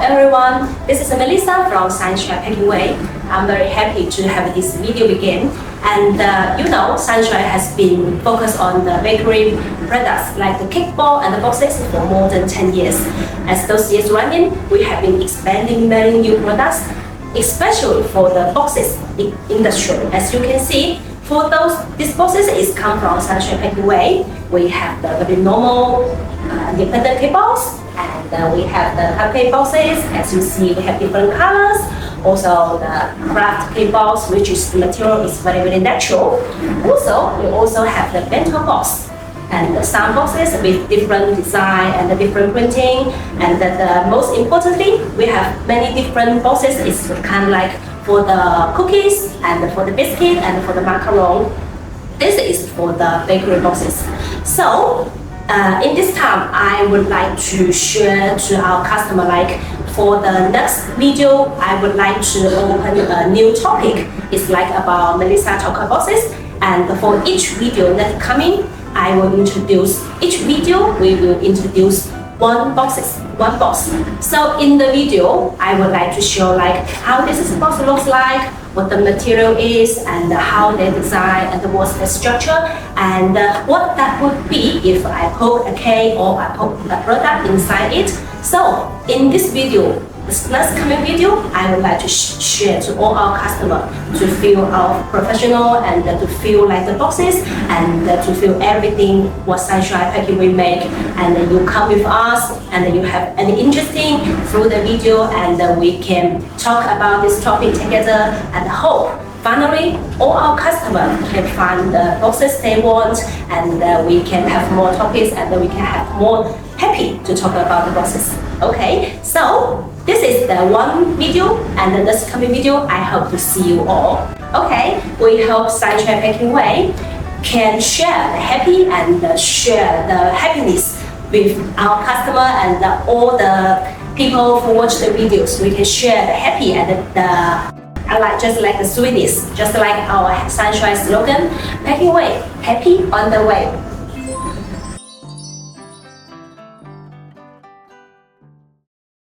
everyone, this is Melissa from Sunshine Packing Way. I'm very happy to have this video begin. And Sunshine has been focused on the bakery products like the cake ball and the boxes for more than 10 years. As those years running, we have been expanding many new products, especially for the boxes industry. As you can see, for these boxes is come from Sunshine Packing Way. We have the very normal independent cake balls, and we have the cupcake boxes. As you see, we have different colors. Also the craft cake balls, which is the material is very natural. Also, we also have the bento box and some boxes with different design and different printing. And the most importantly, we have many different boxes. It's kind of like for the cookies and for the biscuit and for the macaron. This is for the bakery boxes. So in this time, I would like to share to our customer, like for the next video, I would like to open a new topic. It's like about Melissa talk boxes, and for each video that's coming, I will introduce each video. We will introduce one box. So in the video, I would like to show like how this box looks like, what the material is, and how they design, and what's the structure, and what that would be if I put a cake or I put a product inside it. So in this video, this next coming video, I would like to share to all our customers to feel our professional and to feel like the boxes and to feel everything what Sunshine Packing we make. And you come with us and you have any interesting through the video, and we can talk about this topic together, and hope finally all our customers can find the boxes they want, and we can have more topics, and we can have more happy to talk about the boxes. Okay, so this is the one video, and the next coming video, I hope to see you all. Okay, we hope Sunshine Packing Way can share the happy and share the happiness with our customer and all the people who watch the videos. We can share the happy and just like the sweetness, just like our Sunshine slogan, Packing Way, happy on the way.